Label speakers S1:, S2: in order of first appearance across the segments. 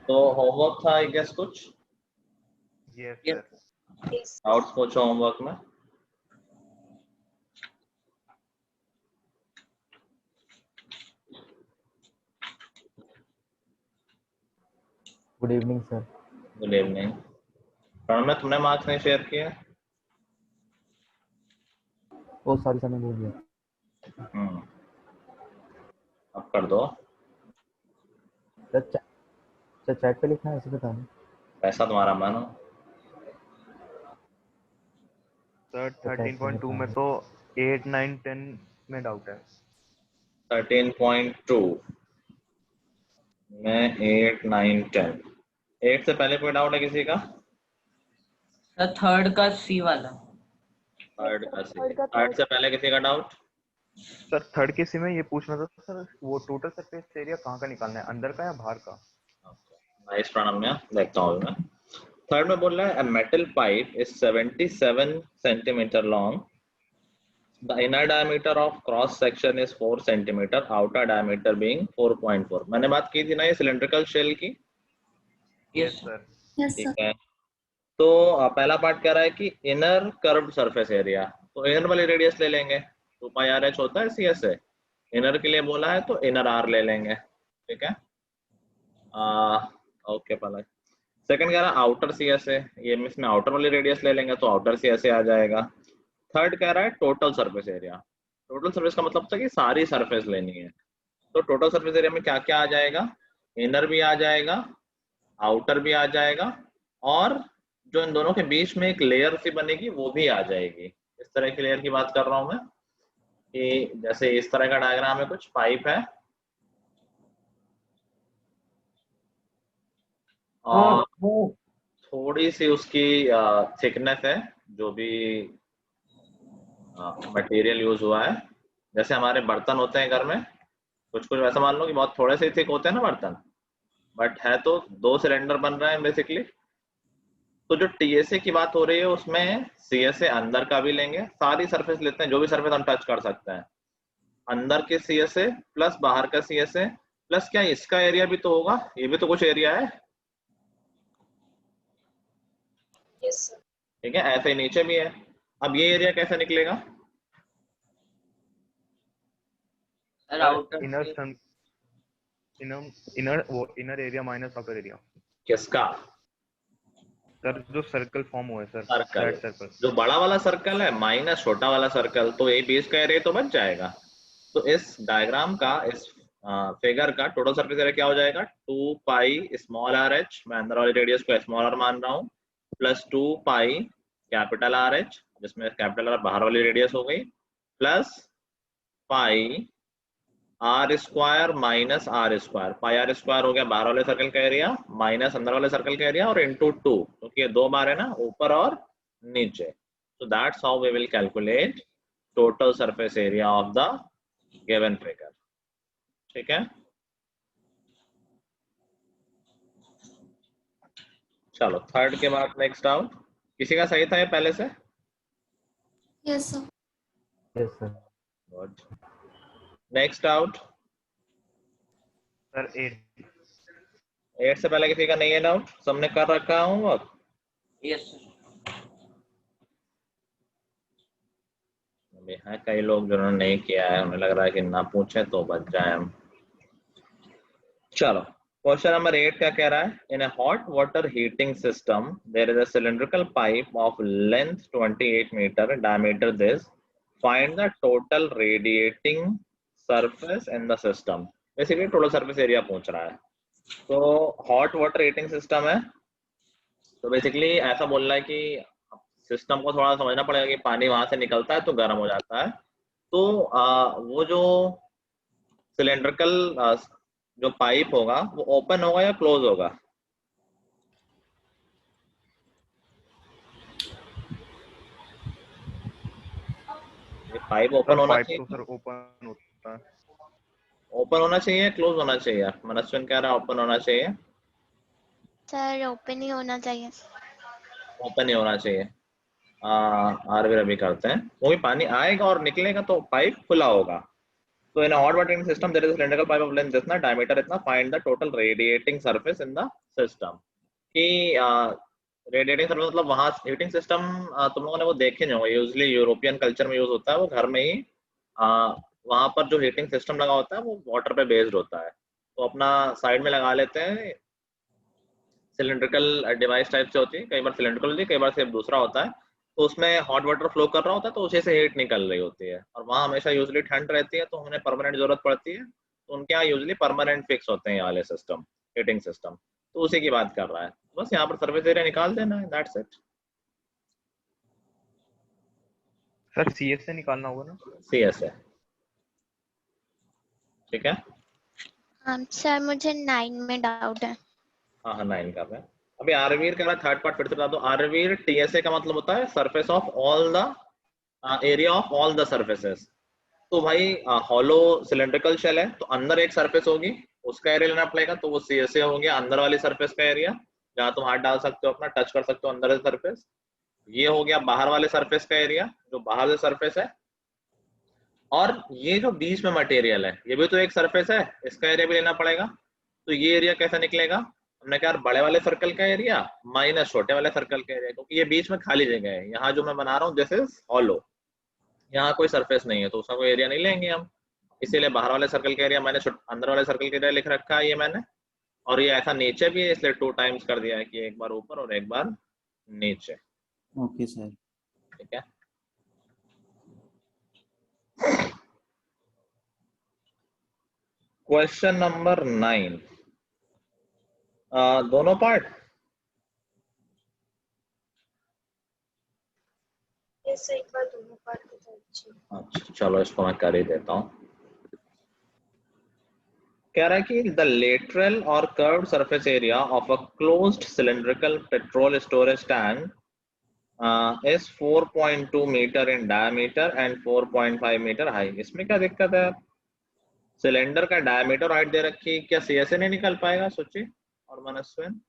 S1: तो होमवर्क था I guess कुछ?
S2: Yes sir.
S1: डाउट्स पूछो होमवर्क में।
S3: Good evening sir.
S1: Good evening. Pranav, तुमने मार्क्स नहीं शेयर किए?
S3: ओ सॉरी सर, मैं भूल गया।
S1: अब कर दो।
S3: सर चैट पे लिखना है, ऐसे बता दो।
S1: पैसा तुम्हारा मानो।
S2: सर 13.2 में तो 8, 9, 10 में डाउट है।
S1: 13.2 में 8, 9, 10। 8 से पहले कोई डाउट है किसी का?
S4: सर थर्ड का सी वाला।
S1: थर्ड का सी। थर्ड से पहले किसी का डाउट?
S2: सर थर्ड के सी में ये पूछना था सर, वो टोटल सरफेस एरिया कहाँ का निकालना है, अंदर का या बाहर का?
S1: नाइस प्रणम्या, देखता हूँ मैं। थर्ड में बोल रहा है metal pipe is 77 centimetre long, the inner diameter of cross section is 4 centimetre, outer diameter being 4.4। मैंने बात की थी ना ये सिलेंड्रिकल शेल की।
S2: Yes sir.
S1: ठीक है, तो पहला पार्ट कह रहा है कि इनर कर्व्ड सरफेस एरिया, तो इनर वाली रेडियस ले लेंगे, 2 पाई आर एच होता है सी एस से। इनर के लिए बोला है तो इनर आर ले लेंगे। ठीक है, ओके पलक। सेकंड कह रहा है आउटर सी एस है, ये इसमें आउटर वाली रेडियस ले लेंगे तो आउटर सी एस आ जाएगा। थर्ड कह रहा है total surface area. Total surface का मतलब था कि सारी सरफेस लेनी है, तो टोटल सरफेस एरिया में क्या क्या आ जाएगा? इनर भी आ जाएगा, आउटर भी आ जाएगा, और जो इन दोनों के बीच में एक लेयर सी बनेगी वो भी आ जाएगी। इस तरह की लेयर की बात कर रहा हूं मैं, कि जैसे इस तरह का डायग्राम है, कुछ पाइप है और थोड़ी सी उसकी थिकनेस है, जो भी मटेरियल यूज हुआ है। जैसे हमारे बर्तन होते हैं घर में, कुछ कुछ वैसा मान लो कि बहुत थोड़े से थिक होते हैं ना बर्तन, बट है तो 2 सिलेंडर बन रहे हैं बेसिकली। तो जो टीएसए की बात हो रही है उसमें सीएसए अंदर का भी लेंगे, सारी सरफेस लेते हैं जो भी सरफेस हम टच कर सकते हैं, अंदर के सीएसए प्लस बाहर का सीएसए प्लस क्या इसका एरिया भी तो होगा, ये भी तो कुछ एरिया है।
S5: Yes sir.
S1: ठीक है, ऐसे ही नीचे भी है। अब ये एरिया कैसे निकलेगा?
S4: Sir outer
S2: inner area minus outer area.
S1: किसका?
S2: सर जो सर्कल फॉर्म हुआ है सर,
S1: सर्कल,
S2: सर्कल
S1: जो बड़ा वाला सर्कल है माइनस छोटा वाला सर्कल, तो ये बीच का एरिया तो बच जाएगा। तो इस डायग्राम का, इस फिगर का टोटल सरफेस एरिया क्या हो जाएगा? 2 पाई स्मॉल आर एच, मैं अंदर वाली रेडियस को स्मॉल आर मान रहा हूँ, plus 2 pi capital R H, जिसमें कैपिटल आर बाहर वाली रेडियस हो गई, plus pi are square minus R square. Pi are square हो गया बाहर वाले सर्कल का एरिया माइनस अंदर वाले सर्कल का एरिया, और इंटू 2, क्योंकि ये 2 बार है ना, ऊपर और नीचे। So that's how we will calculate total surface area of the given figure. ठीक है, चलो थर्ड के बाद नेक्स्ट आउट। किसी का सही था ये पहले से?
S5: Yes sir.
S3: Yes sir.
S1: Good. Next out.
S2: Sir 8।
S1: 8 से पहले किसी का नहीं है डाउट? सबने कर रखा है होमवर्क?
S4: Yes sir.
S1: अभी है कई लोग जिन्होंने नहीं किया है, उन्हें लग रहा है कि ना पूछे तो बच जाए हम। चलो क्वेश्चन नंबर 8 क्या कह रहा है? इन a hot water heating system there is a cylindrical pipe of length 28 meter, diameter this, find the total radiating surface in the system। Basically total surface area पूछ रहा है। तो हॉट वाटर हीटिंग सिस्टम है, तो basically ऐसा बोल रहा है कि सिस्टम को थोड़ा समझना पड़ेगा कि पानी वहां से निकलता है तो गर्म हो जाता है। तो वो जो सिलेंड्रिकल जो पाइप होगा वो ओपन होगा या क्लोज होगा? ये पाइप ओपन होना चाहिए,
S2: तो सर ओपन होता है।
S1: ओपन होना चाहिए, क्लोज होना चाहिए? मनस्विन कह रहा है ओपन होना चाहिए।
S5: सर ओपन ही होना चाहिए।
S1: ओपन ही होना चाहिए। आर भी रवि करते हैं, वो भी पानी आएगा और निकलेगा तो पाइप खुला होगा। So in a hot water heating system, there is a cylindrical pipe of length जितना, diameter इतना, find the total radiating surface in the system. कि रेडिएटिंग सर्विस मतलब वहाँ हीटिंग सिस्टम तुम लोगों ने वो देखे नहीं होंगे, यूजली यूरोपियन कल्चर में यूज होता है, वो घर में ही वहाँ पर जो हीटिंग सिस्टम लगा होता है वो वाटर पे बेस्ड होता है, तो अपना साइड में लगा लेते हैं, सिलिंड्रिकल डिवाइस टाइप से होती है, कई बार सिलिंड्रिकल होती है, कई बार सिर्फ दूसरा होता है, तो उसमें हॉट वाटर फ्लो कर रहा होता है तो उसी से हीट निकल रही होती है, और वहाँ हमेशा यूजली ठंड रहती है तो उन्हें परमानेंट जरूरत पड़ती है, तो उनके यहाँ यूजली परमानेंट फिक्स होते हैं ये वाले सिस्टम, हीटिंग सिस्टम, तो उसी की बात कर रहा है, बस यहाँ पर सर्विस एरिया निकाल देना है, दैट्स इट।
S2: सर CS से निकालना होगा ना?
S1: CS है, ठीक है।
S5: सर मुझे 9 में डाउट है।
S1: हाँ 9 कर रहे हैं। अभी आरवीर का थर्ड पार्ट फिर से बता दो। आरवीर TSA का मतलब होता है surface of all the area of all the surfaces. तो भाई हॉलो सिलेंड्रिकल शेल है तो अंदर एक सरफेस होगी, उसका एरिया लेना पड़ेगा, तो वो CSA हो गया, अंदर वाली सरफेस का एरिया जहाँ तुम हाथ डाल सकते हो, अपना टच कर सकते हो अंदर से सरफेस। ये हो गया बाहर वाले सरफेस का एरिया, जो बाहर से सरफेस है, और ये जो बीच में मटेरियल है ये भी तो एक सरफेस है, इसका एरिया भी लेना पड़ेगा। तो ये एरिया कैसे निकलेगा, हमने कहा बड़े वाले सर्कल का एरिया माइनस छोटे वाले सर्कल का एरिया, क्योंकि ये बीच में खाली जगह है, यहाँ जो मैं बना रहा हूँ दिस इज हॉलो, यहाँ कोई सरफेस नहीं है तो उसका कोई एरिया नहीं लेंगे हम, इसीलिए बाहर वाले सर्कल का एरिया माइनस अंदर वाले सर्कल का एरिया लिख रखा है ये मैंने, और ये ऐसा नीचे भी है इसलिए 2 टाइम्स कर दिया है कि एक बार ऊपर और एक बार नीचे।
S3: Okay sir.
S1: ठीक है, क्वेश्चन नंबर 9 दोनों पार्ट।
S5: यस एक बार दोनों पार्ट बता दीजिए।
S1: अच्छा चलो इसको मैं कर ही देता हूँ। कह रहा है कि द लेटरल और curved surface area of a closed cylindrical petrol storage tank is 4.2 metre in diameter and 4.5 metre high. इसमें क्या दिक्कत है, सिलेंडर का डायमीटर हाइट दे रखी, क्या CSA नहीं निकल पाएगा सोचिए और मनस्विन?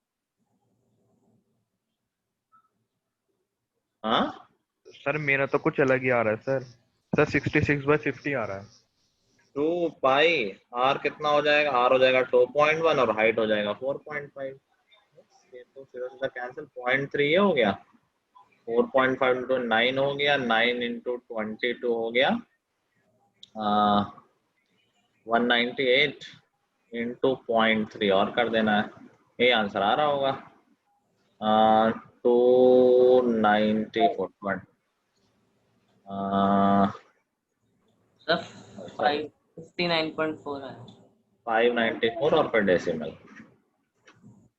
S1: हाँ
S2: सर मेरा तो कुछ अलग ही आ रहा है सर। सर 66/50 आ रहा है।
S1: 2 पाई आर कितना हो जाएगा, आर हो जाएगा 2.1 और हाइट हो जाएगा 4.5, ये तो सीधा सीधा कैंसिल, 0.3 ये हो गया, 4.5 इंटू 9 हो गया, 9 इंटू 22 हो गया, 198 इंटू 0.3 और कर देना है, ये आंसर आ रहा होगा 294
S4: सर 59.4 है।
S1: 594 और फिर डेसिमल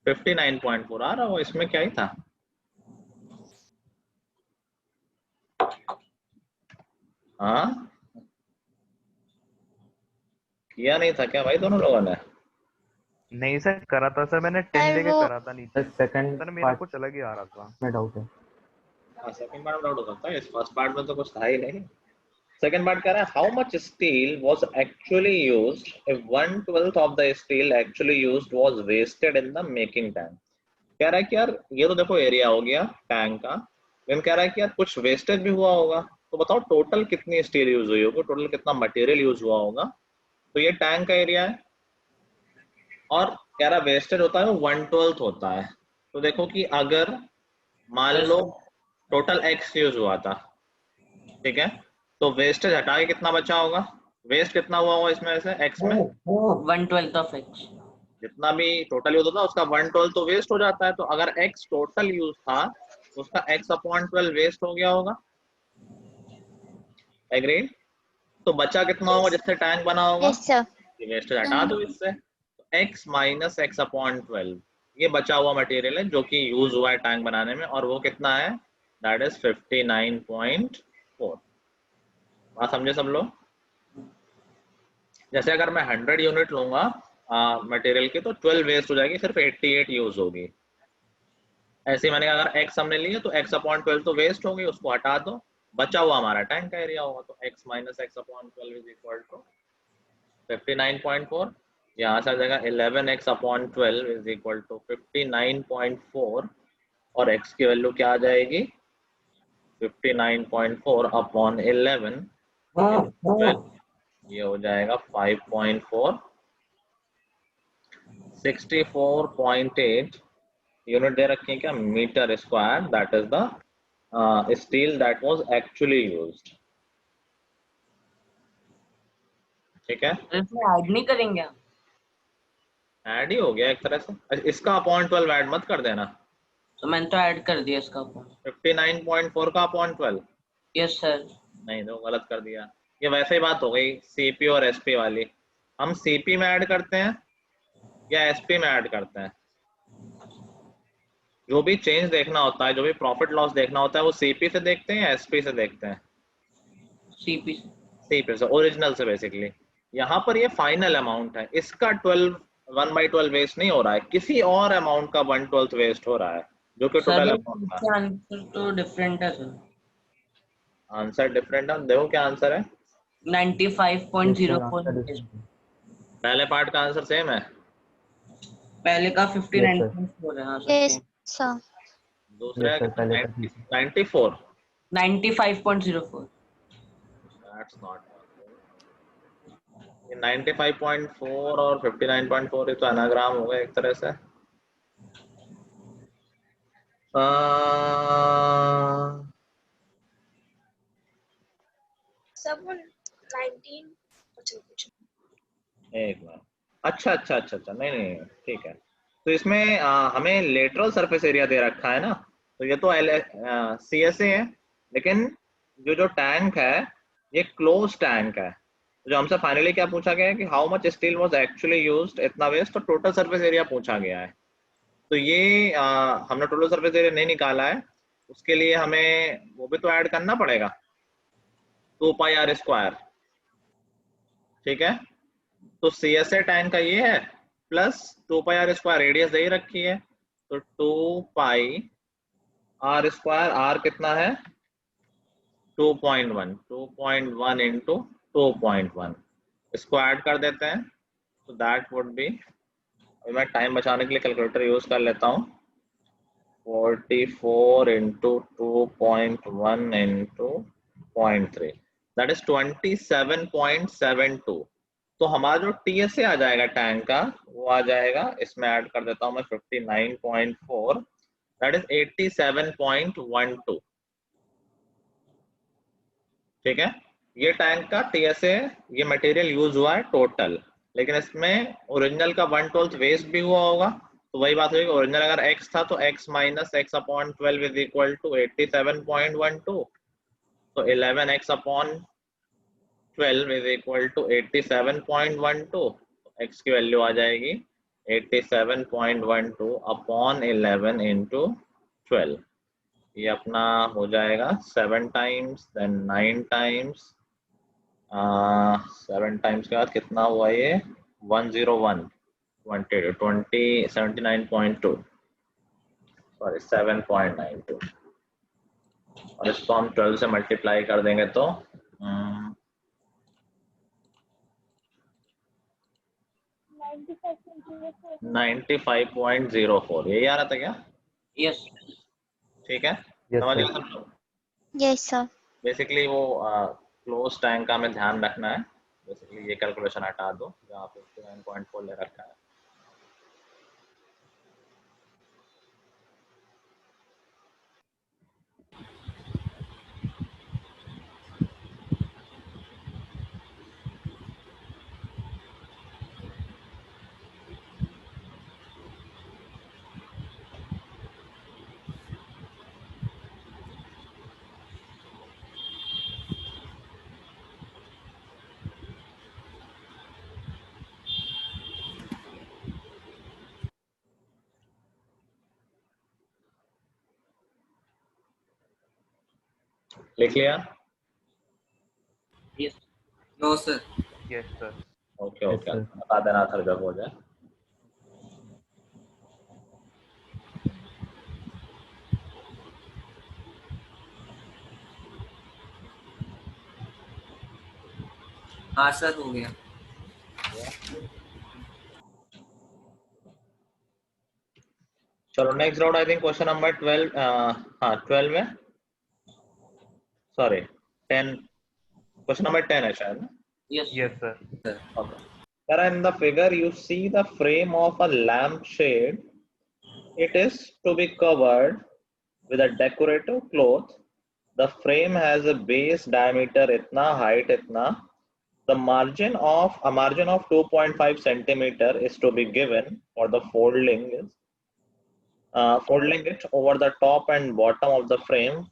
S1: 59.4 आ रहा हो, इसमें क्या ही था। हाँ किया नहीं था क्या भाई दोनों लोगों ने?
S2: नहीं सर करा था सर, मैंने 10 लेके
S5: वो-
S2: करा था नीचे।
S3: सेकंड
S2: सर मेरा कुछ अलग ही आ रहा था।
S3: में डाउट है।
S1: सेकंड पार्ट में डाउट हो सकता है, इस फर्स्ट पार्ट में तो कुछ था ही नहीं। सेकंड पार्ट कह रहा है how much steel was actually used if 1/12 of the steel actually used was wasted in the making tank. कह रहा है कि यार ये तो देखो एरिया हो गया टैंक का, लेकिन कह रहा है कि यार कुछ वेस्टेज भी हुआ होगा, तो बताओ टोटल कितनी स्टील यूज हुई होगी, टोटल कितना मटेरियल यूज हुआ होगा। तो ये टैंक का एरिया है और कह रहा वेस्टेज होता है वो 1/12 होता है। तो देखो कि अगर मान लो टोटल x यूज हुआ था, ठीक है, तो वेस्टेज हटा के कितना बचा होगा, वेस्ट कितना हुआ होगा इसमें से x में,
S4: 1/12 of x।
S1: जितना भी टोटल यूज होता है उसका 1/12 तो वेस्ट हो जाता है, तो अगर x टोटल यूज था तो उसका x/12 वेस्ट हो गया होगा, एग्रीड। तो बचा कितना होगा जिससे टैंक बना होगा,
S5: यस सर।
S1: वेस्टेज हटा दो इससे, तो x माइनस x/12 ये बचा हुआ मटेरियल है जो कि यूज हुआ है टैंक बनाने में, और वो कितना है, दैट इज 59.4। बात समझे सब लोग? जैसे अगर मैं 100 यूनिट लूंगा मटेरियल की तो 12 वेस्ट हो जाएगी, सिर्फ 88 यूज होगी। ऐसे ही मैंने कहा अगर x हमने लिया तो x/12 तो वेस्ट होगी, उसको हटा दो, बचा हुआ हमारा टैंक का एरिया होगा, तो x minus x/12 is equal to 59.4। यहाँ से आ जाएगा 11x/12 इज इक्वल टू 59.4, और x की वैल्यू क्या आ जाएगी 59.4 अपॉन 11, ये हो जाएगा 5.4, 64.8 यूनिट दे रखी है क्या, metre square, that is the steel that was actually used. ठीक है,
S4: तो इसमें ऐड नहीं करेंगे आप?
S1: ऐड ही हो गया एक तरह से। अच्छा, इसका अपॉन 12 ऐड मत कर देना,
S4: तो मैंने तो ऐड कर दिया इसका पॉइंट।
S1: 59.4 का अपॉन 12
S4: यस सर।
S1: नहीं, तो गलत कर दिया। ये वैसे ही बात हो गई सीपी और एसपी वाली। हम सीपी में ऐड करते हैं या एसपी में ऐड करते हैं? जो भी चेंज देखना होता है, जो भी प्रॉफिट लॉस देखना होता है, वो सीपी से देखते हैं या एसपी से देखते हैं?
S4: सीपी।
S1: सीपी से, ओरिजिनल से बेसिकली। यहाँ पर ये फाइनल अमाउंट है, इसका 1/12 वेस्ट नहीं हो रहा है, किसी और अमाउंट का 1/12 वेस्ट हो रहा है, जो कि
S4: सर
S1: टोटल अमाउंट का।
S4: आंसर तो डिफरेंट है सर।
S1: आंसर डिफरेंट है, देखो क्या आंसर है।
S4: 95.04।
S1: पहले पार्ट का आंसर सेम है,
S4: पहले का 59.4 है। हाँ सर
S5: Yes,
S4: सेम।
S5: sir.
S1: दूसरे
S3: Yes, sir,
S1: का
S3: पहले का
S1: 94।
S4: 95.04।
S1: That's not ये 95.4 और 59.4 ये तो एनाग्राम हो गए एक तरह से।
S6: सब 19
S1: एक बार, अच्छा अच्छा अच्छा अच्छा, नहीं नहीं ठीक है। तो इसमें हमें लेटरल सरफेस एरिया दे रखा है ना, तो ये तो CSA है, लेकिन जो टैंक है ये क्लोज टैंक है। जो हमसे फाइनली क्या पूछा गया है कि how much steel was actually used, इतना वेस्ट, तो टोटल सरफेस एरिया पूछा गया है। तो ये हमने टोटल सरफेस एरिया नहीं निकाला है, उसके लिए हमें वो भी तो ऐड करना पड़ेगा, 2πr²। ठीक है, तो CSA टैंक का ये है, प्लस 2πr², रेडियस दे ही रखी है, तो 2πr², r कितना है 2.1, 2.1 इंटू 2.1, इसको ऐड कर देते हैं, तो दैट वुड बी, मैं टाइम बचाने के लिए कैलकुलेटर यूज कर लेता हूँ, 44 इंटू 2.1 इंटू 0.3, दैट इज 27.72। तो हमारा जो TSA आ जाएगा टैंक का, वो आ जाएगा, इसमें ऐड कर देता हूँ मैं 59.4, दैट इज 87.12। ठीक है, ये टैंक का TSA, ये मटेरियल यूज हुआ है टोटल, लेकिन इसमें ओरिजिनल का 1/12 वेस्ट भी हुआ होगा। तो वही बात होगी, ओरिजिनल अगर x था तो x minus x upon 12 is equal to 87.12, तो 11x upon 12 is equal to 87.12, x की वैल्यू आ जाएगी 87.12 अपॉन 11 इंटू 12। ये अपना हो जाएगा 7 टाइम्स, देन 9 टाइम्स, 7 टाइम्स के बाद कितना हुआ ये 101, 79.2, सॉरी 7.92, और इसको हम 12 से मल्टीप्लाई कर देंगे तो 95.04, यही आ रहा था क्या?
S4: यस।
S1: ठीक है,
S3: Yes,
S1: समझ
S3: sir.
S1: गए सब लोग?
S5: Yes, sir.
S1: बेसिकली वो क्लोज टैंक का हमें ध्यान रखना है। बेसिकली ये कैलकुलेशन हटा दो जहाँ 59.4 ले रखा है। लिख लिया?
S4: Yes. No sir.
S2: Yes sir.
S1: Okay
S3: Yes,
S1: okay,
S3: sir.
S1: बता देना था जब हो जाए।
S4: हाँ सर हो गया।
S1: चलो next round, I think question number 12, हाँ 12 है, सॉरी 10, क्वेश्चन नंबर 10 है शायद ना?
S4: Yes.
S2: Yes, sir.
S1: Okay. Sir, in the figure you see the frame of a lampshade. It is to be covered with a decorative cloth. The frame has a base diameter itna, height itna. The margin of 2.5 centimeter is to be given for the folding it over the top and bottom of the frame.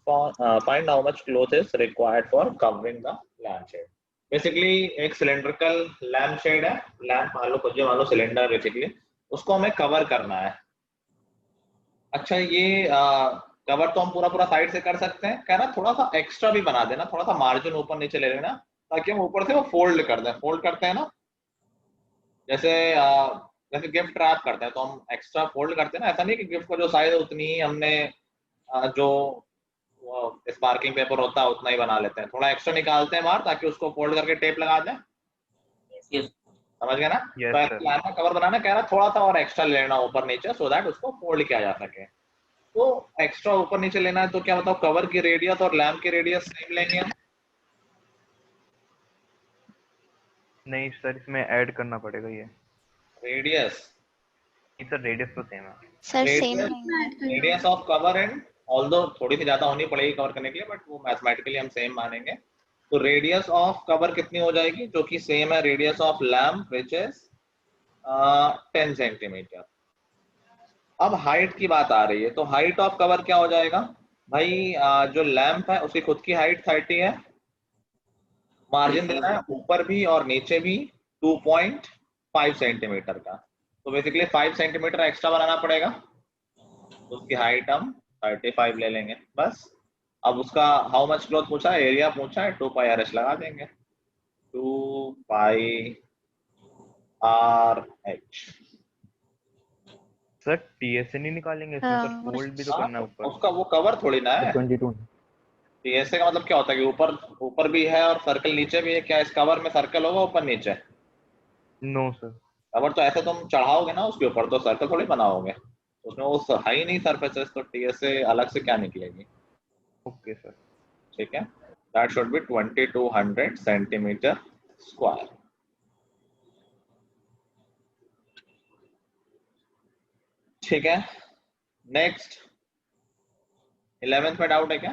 S1: Find how much cloth is required for covering the lampshade. Basically एक cylindrical lampshade है, lamp मान लो कुछ मान लो cylinder, basically उसको हमें cover करना है। अच्छा, ये कवर तो हम पूरा साइड से कर सकते हैं, कह रहा थोड़ा सा एक्स्ट्रा भी बना देना, थोड़ा सा मार्जिन ऊपर नीचे ले लेना ताकि हम ऊपर से वो फोल्ड कर दें। फोल्ड करते हैं ना, जैसे जैसे गिफ्ट रैप करते हैं तो हम एक्स्ट्रा फोल्ड करते हैं ना, ऐसा नहीं कि गिफ्ट का जो साइज है उतनी ही हमने जो स्पार्किंग पेपर होता है उतना ही बना लेते हैं, थोड़ा एक्स्ट्रा निकालते हैं बाहर ताकि उसको फोल्ड करके टेप लगा दें।
S4: Yes.
S1: समझ गए ना?
S2: Yes,
S1: तो
S2: sir.
S1: लैम्प का कवर बनाना, कह रहा थोड़ा सा और एक्स्ट्रा लेना ऊपर नीचे, सो दैट उसको फोल्ड किया जा सके। तो एक्स्ट्रा ऊपर नीचे लेना है तो क्या बताओ, कवर की रेडियस और लैम्प की रेडियस सेम लेंगे हम?
S2: नहीं सर, इसमें ऐड करना पड़ेगा ये।
S1: रेडियस
S2: सर रेडियस तो सेम है।
S5: Sir same
S1: radius of cover and although थोड़ी सी ज्यादा होनी पड़ेगी कवर करने के लिए, बट वो मैथमेटिकली हम सेम मानेंगे। तो रेडियस ऑफ कवर कितनी हो जाएगी, जो कि सेम है radius of lamp which is 10 centimetre. अब हाइट की बात आ रही है, तो हाइट ऑफ कवर क्या हो जाएगा भाई? जो लैम्प है उसकी खुद की हाइट 30 है, मार्जिन देना है ऊपर भी और नीचे भी 2.5 सेंटीमीटर का, तो बेसिकली 5 सेंटीमीटर एक्स्ट्रा बनाना पड़ेगा, तो उसकी हाइट हम 35 ले लेंगे बस। अब उसका हाउ मच क्लॉथ पूछा है, एरिया पूछा है, 2 पाई RH लगा देंगे, 2 पाई RH।
S2: सर TSA नहीं निकालेंगे इसमें? सर फोल्ड भी तो करना है ऊपर।
S1: उसका वो कवर थोड़ी ना है।
S3: 22
S1: TSA का मतलब क्या होता है कि ऊपर भी है और सर्कल नीचे भी है, क्या इस कवर में सर्कल होगा ऊपर नीचे?
S2: No sir.
S1: कवर तो ऐसे तुम चढ़ाओगे ना उसके ऊपर, तो सर्कल थोड़ी बनाओगे, उसमें वो है ही नहीं सरफेसेस, तो TSA अलग से क्या निकलेगी?
S2: Okay sir.
S1: ठीक है, that should be 2200 centimetre square. ठीक है, नेक्स्ट 11th में डाउट है क्या?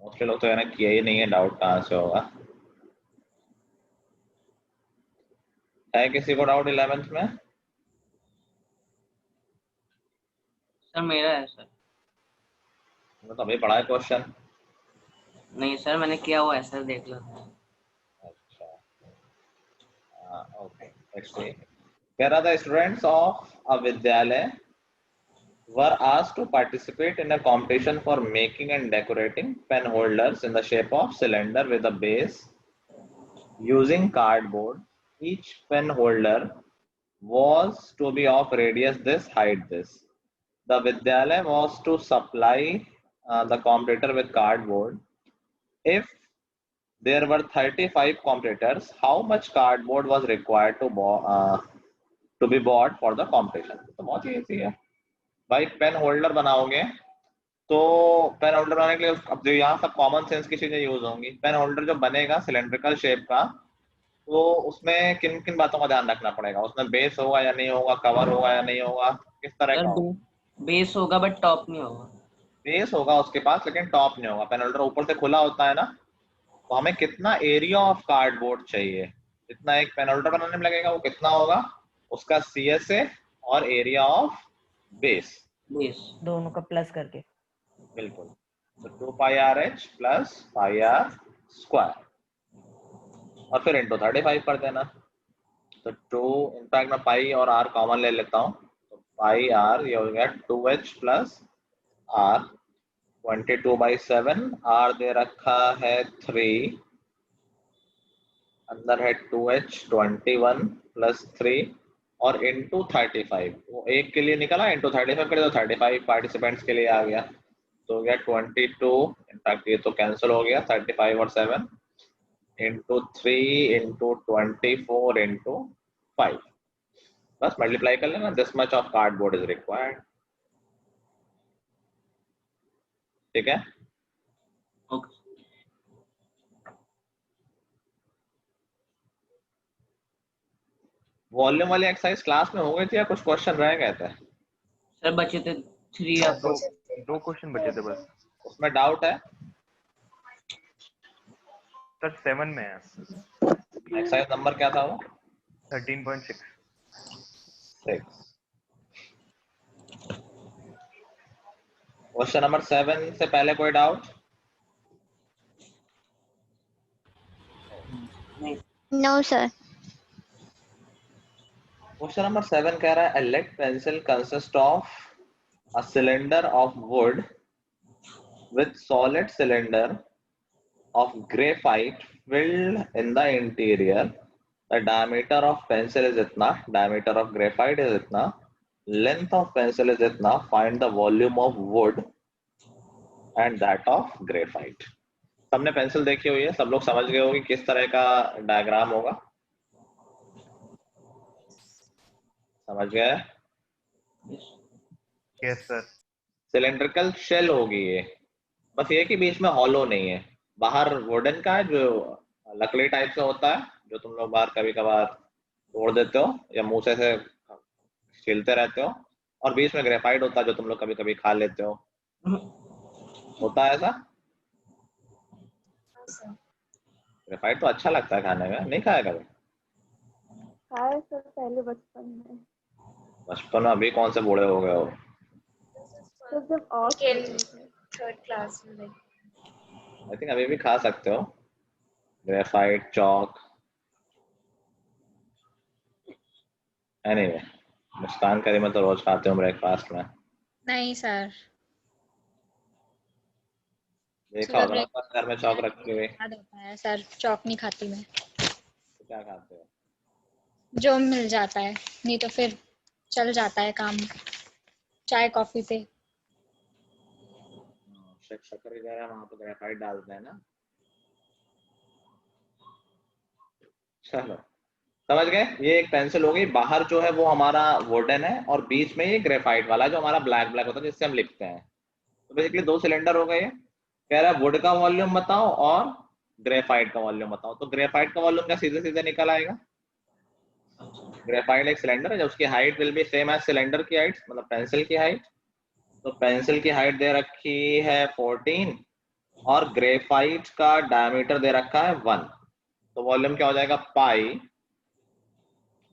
S1: मोस्टली लोग तो है ना किया ही नहीं है, डाउट कहाँ से होगा? है किसी को डाउट 11th में?
S4: सर मेरा है सर।
S1: मैं तो अभी पढ़ा है क्वेश्चन।
S4: नहीं सर, मैंने किया हुआ है सर, देख लो।
S1: अच्छा, ओके, लेट्स सी। कह रहा था स्टूडेंट्स ऑफ अ विद्यालय were asked to participate in a competition for making and decorating pen holders in the shape of cylinder with a base using cardboard. Each pen holder was to be of radius this, height this. The Vidyalaya was to supply the competitor with cardboard. If there were 35 competitors, how much cardboard was required to be bought for the competition? तो बहुत ही easy है भाई। Pen holder बनाओगे तो pen holder बनाने के लिए अब जो यहाँ सब कॉमन सेंस की चीजें यूज होंगी। पेन होल्डर जो बनेगा सिलेंड्रिकल शेप का, तो उसमें किन किन बातों का ध्यान रखना पड़ेगा? उसमें बेस होगा या नहीं होगा, कवर होगा या नहीं होगा, किस तरह का होगा?
S4: बेस होगा बट टॉप नहीं होगा।
S1: बेस होगा उसके पास लेकिन टॉप नहीं होगा। पेन होल्डर ऊपर से खुला होता है ना, तो हमें कितना एरिया ऑफ कार्डबोर्ड चाहिए, जितना एक पेन होल्डर बनाने में लगेगा वो कितना होगा, उसका CSA और एरिया ऑफ बेस
S7: दोनों का प्लस करके।
S1: बिल्कुल, तो 2 पाई RH plus pi R square और फिर इंटू 35 कर देना। तो 2 इनफैक्ट मैं पाई और R कॉमन ले लेता हूँ, तो पाई R ये हो गया 2H प्लस R, 22/7, R दे रखा है 3, अंदर है 2H 21 प्लस 3 और इंटू 35, वो एक के लिए निकला, इंटू 35 के लिए, तो 35 पार्टिसिपेंट्स के लिए आ गया, तो हो गया 22। इनफैक्ट ये तो कैंसिल हो गया, 35 और 7 इंटू 3 इंटू 24 इंटू 5, बस मल्टीप्लाई कर लेना, this much of cardboard is required. ठीक है।
S4: ओके
S1: वॉल्यूम वाली एक्सरसाइज क्लास में हो गई थी या कुछ क्वेश्चन रह गए थे?
S4: सर, बचे थे 3 या 4।
S2: दो क्वेश्चन बचे थे बस।
S1: उसमें डाउट है?
S2: सर 7 में है।
S1: एक्सरसाइज नंबर क्या था वो?
S2: 13.6।
S1: 6। क्वेश्चन नंबर 7 से पहले कोई डाउट?
S4: नहीं।
S5: No, sir.
S1: क्वेश्चन नंबर 7 कह रहा है, a lead pencil consists of a cylinder of wood with solid cylinder of graphite filled in the interior. The diameter of pencil is इतना, diameter of graphite is इतना, length of pencil is इतना. Find the volume of wood and that of graphite. सबने pencil देखी हुई है, सब लोग समझ गए होंगे किस तरह का डायग्राम होगा? समझ गए?
S2: Yes sir.
S1: सिलेंड्रिकल शेल होगी ये, बस ये कि बीच में हॉलो नहीं है। बाहर वुडन का है, जो लकड़ी टाइप से होता है, जो तुम लोग बाहर कभी कभार तोड़ देते हो या मुंह से छीलते रहते हो, और बीच में ग्रेफाइट होता है जो तुम लोग कभी कभी खा लेते हो। होता है ऐसा? ग्रेफाइट तो अच्छा लगता है खाने में, नहीं खाया कभी?
S6: खाया सर पहले बचपन में।
S1: बचपन में? अभी कौन से बूढ़े हो गए हो?
S6: तो जब और 3rd क्लास में।
S1: आई थिंक अभी भी खा सकते हो ग्रेफाइट, चौक। एनीवे, मुस्कान करी मैं तो रोज खाते हूँ ब्रेकफास्ट में।
S8: नहीं सर,
S1: देखा होगा ना घर में चौक रखी हुई।
S8: याद होता है सर, चौक नहीं खाती मैं।
S1: तो क्या खाते हो?
S8: जो मिल जाता है, नहीं तो फिर चल जाता है काम चाय कॉफी पे।
S1: शक्कर की जगह वहां पे ग्रेफाइट डालते हैं ना। चलो समझ गए। ये एक पेंसिल हो गई, बाहर जो है वो हमारा वुडन है और बीच में ये ग्रेफाइट वाला जो हमारा ब्लैक ब्लैक होता है जिससे हम लिखते हैं। तो बेसिकली 2 सिलेंडर हो गए। कह रहा है वुड का वॉल्यूम बताओ और ग्रेफाइट का वॉल्यूम बताओ। तो ग्रेफाइट का वॉल्यूम क्या सीधे सीधे निकल आएगा? ग्रेफाइट एक सिलेंडर है जब उसकी height will be same as cylinder की हाइट, मतलब पेंसिल की हाइट। तो पेंसिल की हाइट दे रखी है 14 और ग्रेफाइट का डायमीटर दे रखा है 1। तो वॉल्यूम क्या हो जाएगा? Pi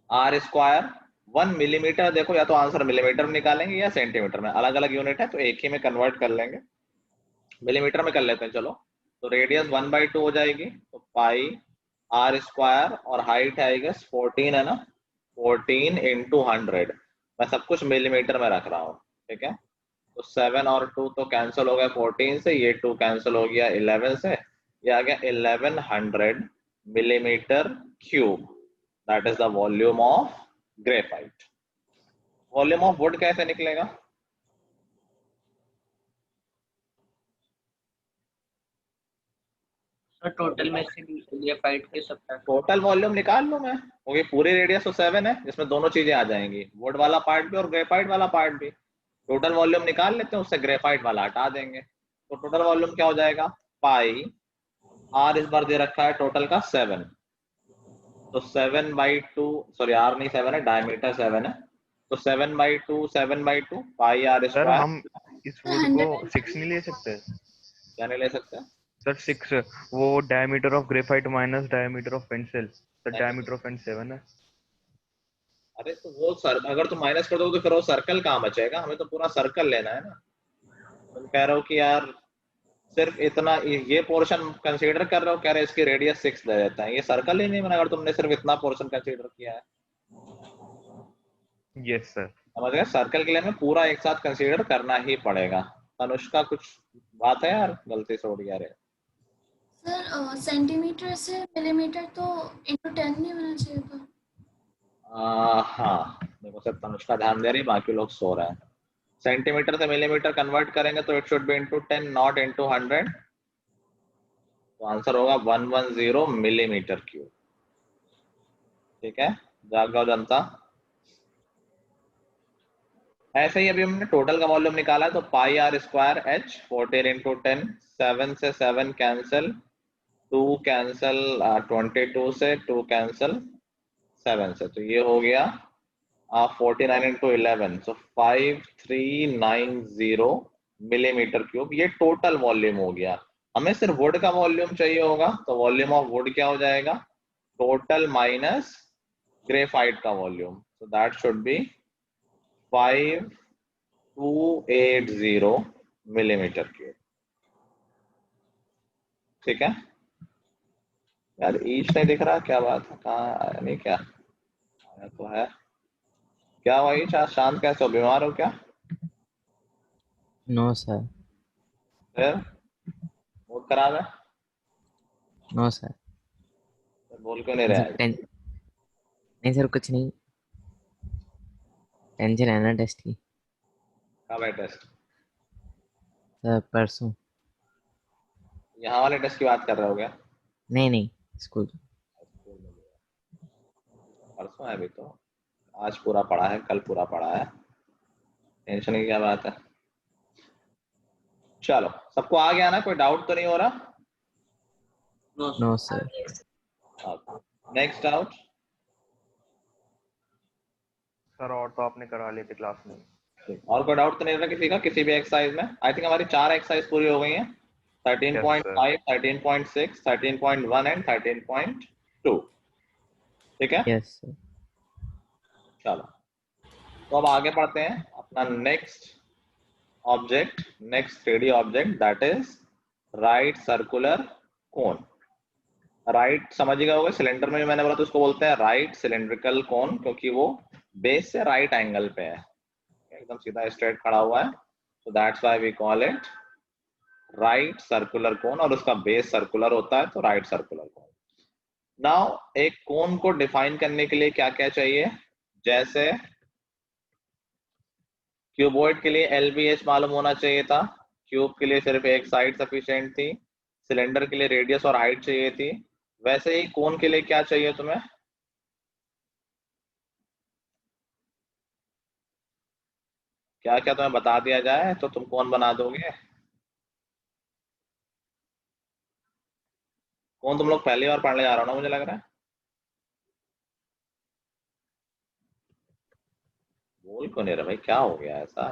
S1: are square. 1 मिलीमीटर, देखो या तो आंसर मिलीमीटर में निकालेंगे या सेंटीमीटर में, अलग अलग यूनिट है तो एक ही में कन्वर्ट कर लेंगे। मिलीमीटर में कर लेते हैं चलो। तो रेडियस 1/2 हो जाएगी, तो पाई आर स्क्वायर और हाइट है आई गेस 14 है ना, 14 इंटू 100। मैं सब कुछ मिलीमीटर में रख रहा हूँ, ठीक है। तो 7 और 2 तो कैंसिल हो गया 14 से, ये 2 कैंसिल हो गया 11 से, ये आ गया 1100 millimetre cube. That is the volume of graphite. Volume of would कैसे निकलेगा?
S4: सर टोटल में से ग्रेफाइट के सब
S1: टोटल वॉल्यूम निकाल लूं मैं, क्योंकि पूरी रेडियस तो 7 है जिसमें दोनों चीजें आ जाएंगी, वुड वाला पार्ट भी और ग्रेफाइट वाला पार्ट भी। टोटल वॉल्यूम निकाल लेते हैं, उससे ग्रेफाइट वाला हटा देंगे। तो टोटल वॉल्यूम क्या हो जाएगा? पाई आर इस बार दे रखा है टोटल का 7, तो 7/2, सॉरी आर नहीं 7 है, डायमीटर 7 है, तो 7/2 पाई आर
S2: सर
S1: स्क्वायर।
S2: हम इस वुड को 6 नहीं ले सकते?
S1: क्या नहीं ले सकते?
S2: सर 6 वो diameter of graphite minus diameter of pencil, sir diameter of pen 7 है।
S1: अरे तो वो सर अगर तुम माइनस कर दो तो फिर वो सर्कल कहाँ बचेगा? हमें तो पूरा सर्कल लेना है ना। तुम कह रहे हो कि यार सिर्फ इतना ये पोर्शन कंसीडर कर रहे हो, कह रहे इसकी रेडियस 6 दे देता है, ये सर्कल ही नहीं बना अगर तुमने सिर्फ इतना पोर्शन कंसीडर किया है।
S2: Yes sir.
S1: समझ गए? सर्कल के लिए हमें पूरा एक साथ कंसीडर करना ही पड़ेगा। अनुष्का कुछ बात है यार, गलती से उड़ गया रे।
S9: सर सेंटीमीटर से मिलीमीटर तो इंटू 10 नहीं होना चाहिए था।
S1: हाँ देखो सिर्फ अनुष्का ध्यान दे रही, बाकी लोग सो रहे हैं। सेंटीमीटर से मिलीमीटर कन्वर्ट करेंगे तो it should be into 10 not into 100। तो आंसर होगा 110 मिलीमीटर क्यूब। ठीक है, जाग जाओ जनता। ऐसे ही अभी हमने टोटल का वॉल्यूम निकाला है, तो पाई आर स्क्वायर एच 14 इंटू 10, 7 से 7 कैंसिल, 2 कैंसिल, 22 से 2 कैंसिल 7 से, तो ये हो गया 49 इंटू 11, सो 5390 मिलीमीटर क्यूब। ये टोटल वॉल्यूम हो गया। हमें सिर्फ वुड का वॉल्यूम चाहिए होगा, तो वॉल्यूम ऑफ वुड क्या हो जाएगा, टोटल माइनस ग्रेफाइट का volume, so that should be 5280 millimetre cube. ठीक है यार, ईच नहीं दिख रहा, क्या बात है, कहाँ आया, नहीं क्या आया तो है, क्या हुआ ईच, आज शांत कैसे हो, बीमार हो क्या?
S3: No sir.
S1: फिर मूड खराब है?
S3: No sir.
S1: तो बोल क्यों नहीं रहा है?
S3: नहीं सर, कुछ नहीं, टेंशन है ना टेस्ट की।
S1: कब है टेस्ट?
S3: सर परसों।
S1: यहाँ वाले टेस्ट की बात कर रहे हो क्या?
S3: नहीं, स्कूल।
S1: परसों है अभी तो, आज पूरा पढ़ा है, कल पूरा पढ़ा है, टेंशन की क्या बात है। चलो, सबको आ गया ना, कोई डाउट तो नहीं हो रहा?
S3: No sir.
S1: Next doubt.
S2: Sir और तो आपने करा लिए थे क्लास में।
S1: और कोई डाउट तो नहीं रहा किसी का, किसी भी एक्सरसाइज में? आई थिंक हमारी 4 एक्सरसाइज पूरी हो गई हैं, 13.5, 13.6, 13.1 एंड 13.2। ठीक है,
S3: यस सर।
S1: चलो तो अब आगे पढ़ते हैं अपना next object, next 3D object, that is right circular cone. Right समझिएगा होगा, सिलेंडर में भी मैंने बोला तो उसको बोलते हैं राइट सिलेंड्रिकल कोन, क्योंकि वो बेस से राइट एंगल पे है, एकदम सीधा स्ट्रेट खड़ा हुआ है, so that's why we call it right circular cone, और उसका बेस सर्कुलर होता है, तो राइट सर्कुलर कोन। नाउ एक कोन को डिफाइन करने के लिए क्या क्या चाहिए, जैसे क्यूबॉइड के लिए LBH मालूम होना चाहिए था, क्यूब के लिए सिर्फ एक साइड सफिशिएंट थी, सिलेंडर के लिए रेडियस और हाइट चाहिए थी, वैसे ही कोन के लिए क्या चाहिए तुम्हें? क्या क्या तुम्हें बता दिया जाए तो तुम कौन बना दोगे? कौन तुम लोग पहली बार पढ़ने जा रहा हो ना, मुझे लग रहा है। बोल क्यों नहीं रहा भाई, क्या हो गया ऐसा?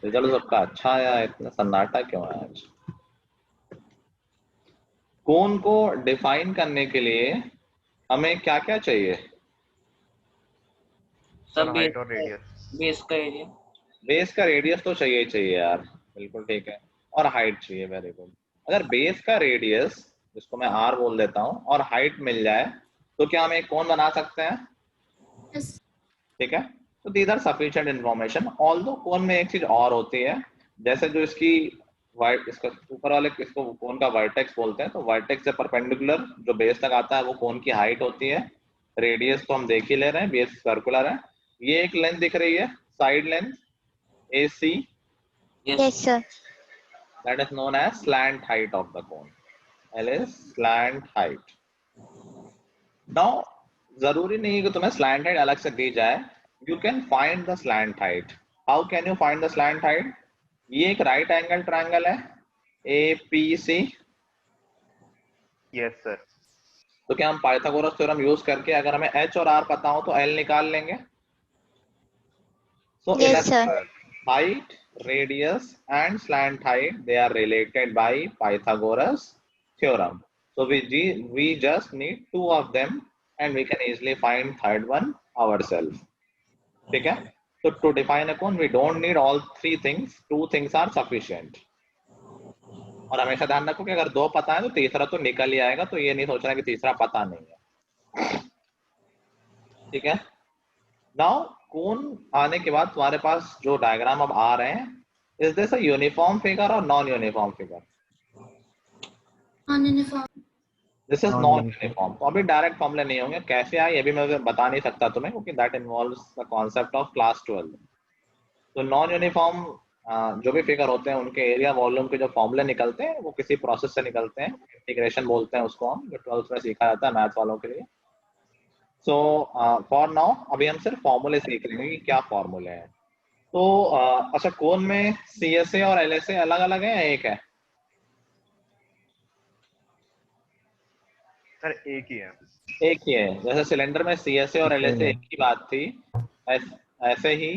S1: रिजल्ट सबका अच्छा आया, इतना सन्नाटा क्यों है आज? कोन को डिफाइन करने के लिए हमें क्या क्या चाहिए?
S2: सर हाइट और रेडियस।
S4: बेस का एरिया।
S1: बेस का रेडियस तो चाहिए ही चाहिए यार, बिल्कुल ठीक है, और हाइट चाहिए, वेरी गुड। अगर बेस का रेडियस, जिसको मैं R बोल देता हूँ, और हाइट मिल जाए तो क्या हम एक कोन बना सकते हैं?
S9: यस।
S1: ठीक है, तो these are sufficient information. Although cone में एक चीज और होती है, जैसे जो इसकी इसका ऊपर वाले इसको कोन का वर्टेक्स बोलते हैं, तो वर्टेक्स से परपेंडिकुलर जो बेस तक आता है वो कोन की हाइट होती है। रेडियस तो हम देख ही ले रहे हैं, बेस सर्कुलर है। ये एक लेंथ दिख रही है, side length AC,
S5: Yes, sir.
S1: that is known as slant height of the cone. L is slant height. Now जरूरी नहीं है कि तुम्हें slant height अलग से दी जाए, you can find the slant height. How can you find the slant height? ये एक राइट एंगल ट्रायंगल है APC।
S2: Yes sir.
S1: तो क्या हम पाइथागोरस थ्योरम यूज करके अगर हमें H और R पता हो तो L निकाल लेंगे? So
S5: Yes, sir.
S1: height, radius and slant height, they are related by Pythagoras theorem. So we just need two of them and we can easily find third one ourselves. ठीक है, so to define a cone we don't need all three things, two things are sufficient. और हमेशा ध्यान रखो कि अगर दो पता है तो तीसरा तो निकल ही आएगा, तो ये नहीं सोचना कि तीसरा पता नहीं है। ठीक है, नाउ कोन आने के बाद तुम्हारे पास जो डायग्राम अब आ रहे हैं, is this a uniform figure और non uniform figure?
S9: Non uniform.
S1: This is non uniform. तो अभी डायरेक्ट फॉर्मूले नहीं होंगे, कैसे आए ये भी मैं बता नहीं सकता तुम्हें, क्योंकि that involves the concept of class 12। तो नॉन यूनिफॉर्म जो भी फिगर होते हैं उनके एरिया वॉल्यूम के जो फॉर्मूले निकलते हैं वो किसी प्रोसेस से निकलते हैं, इंटीग्रेशन बोलते हैं उसको हम, जो 12th में सीखा जाता है मैथ वालों के लिए। सो फॉर नाउ अभी हम सिर्फ फॉर्मूले सीख लेंगे कि क्या फॉर्मूले हैं। तो अच्छा, कोन में CSA और LSA अलग अलग है या एक है?
S2: सर एक ही है।
S1: एक ही है। जैसे सिलेंडर में CSA और LSA एक ही बात थी, ऐसे ही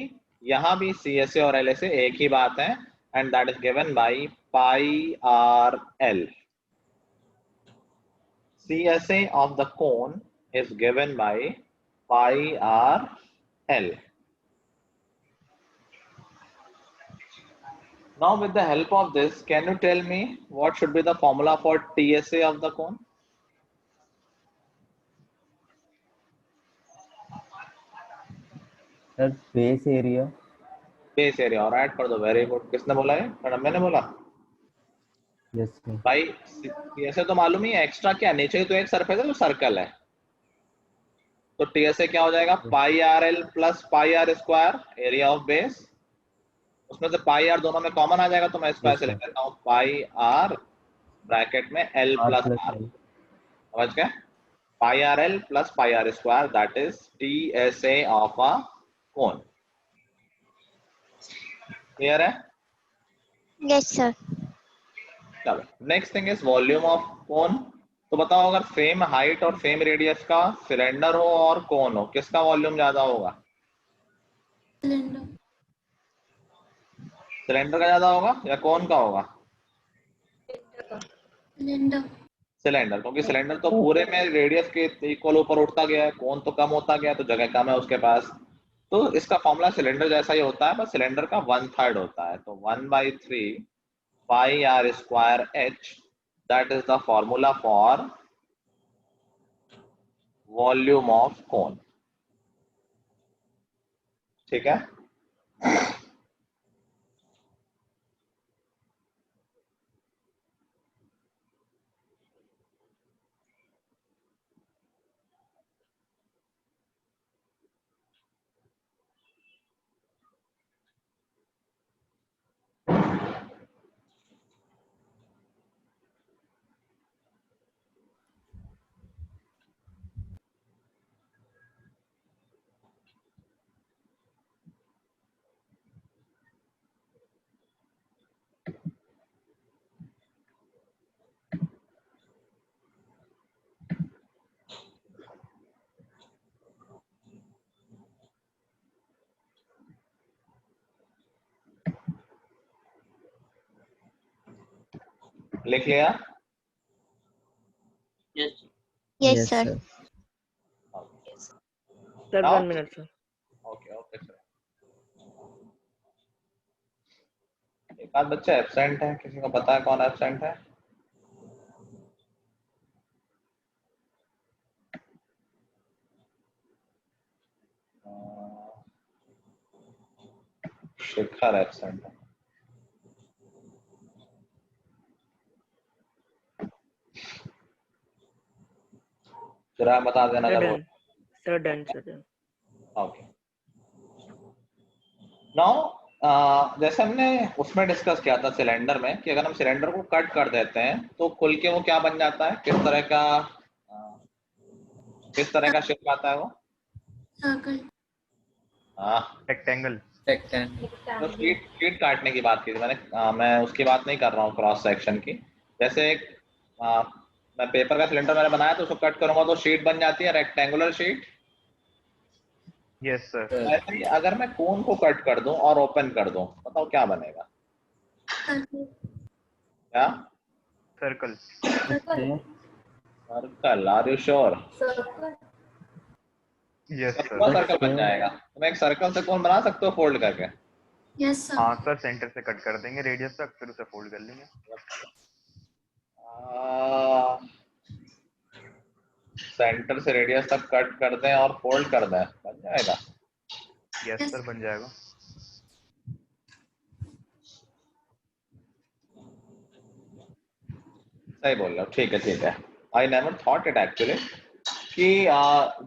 S1: यहाँ भी CSA और LSA एक ही बात है, and that is given by pi R L. CSA of the cone is given by pi r l. Now with the help of this, can you tell me what should be the formula for TSA of the cone?
S3: Sir base area.
S1: Base area, और add कर दो। Very good. किसने बोला है? Madam मैंने बोला।
S3: Yes sir.
S1: भाई TSA तो मालूम ही है, एक्स्ट्रा क्या नीचे तो एक सरफेस है जो सर्कल है, तो TSA क्या हो जाएगा? Pi R L plus pi are square area of base. उसमें से पाई आर दोनों में कॉमन आ जाएगा, तो मैं इसको ऐसे लिख देता हूँ, पाई आर ब्रैकेट में एल प्लस आर। समझ गए? Pi R L plus pi are square, that is TSA of a cone. Clear है?
S5: Yes sir.
S1: चलो, next thing is volume of cone. तो बताओ, अगर सेम हाइट और सेम रेडियस का सिलेंडर हो और कोन हो, किसका वॉल्यूम ज्यादा होगा?
S9: सिलेंडर।
S1: सिलेंडर का ज्यादा होगा या कोन का होगा?
S9: सिलेंडर।
S1: सिलेंडर, क्योंकि सिलेंडर तो पूरे में रेडियस के इक्वल ऊपर उठता गया है, कोन तो कम होता गया, तो जगह कम है उसके पास। तो इसका फॉर्मूला सिलेंडर जैसा ही होता है, बस सिलेंडर का 1/3 होता है। तो 1/3 pi are square h, that is the formula for volume of cone. ठीक है? लिख लिया?
S4: Yes
S5: yes sir.
S7: Sir
S1: Now?
S7: 1 minute sir.
S1: Okay okay sir. एक आध बच्चा एब्सेंट है, किसी को पता है कौन एब्सेंट है? शिखर एब्सेंट है। जरा बता देना
S7: सर
S1: अगर वो।
S7: Done. Sir done sir done.
S1: Okay. Now जैसे हमने उसमें डिस्कस किया था सिलेंडर में, कि अगर हम सिलेंडर को कट कर देते हैं तो खुल के वो क्या बन जाता है, किस तरह का शेप आता है वो?
S9: सर्कल।
S1: हाँ,
S2: रेक्टेंगल।
S1: तो शीट काटने की बात की थी मैंने। मैं उसकी बात नहीं कर रहा हूँ क्रॉस सेक्शन की। जैसे एक मैं पेपर का सिलेंडर मैंने बनाया, तो उसको कट करूंगा तो शीट बन जाती है, रेक्टेंगुलर शीट।
S2: Yes sir.
S1: ऐसे ही अगर मैं कोन को कट कर दूं और ओपन कर दूं, बताओ क्या बनेगा?
S9: सर्कल।
S1: क्या?
S2: Circle.
S1: Circle? Are you sure?
S2: Yes sir.
S1: पूरा सर्कल बन जाएगा। तुम एक सर्कल से कोन बना सकते हो फोल्ड करके?
S9: Yes sir.
S2: हाँ सर, सेंटर से कट कर देंगे रेडियस तक, फिर उसे फोल्ड कर लेंगे।
S1: सेंटर से रेडियस तक कट कर दें और फोल्ड कर दें, बन जाएगा?
S2: यस सर, बन जाएगा।
S1: सही बोल रहे हो। ठीक है ठीक है। I never thought it actually कि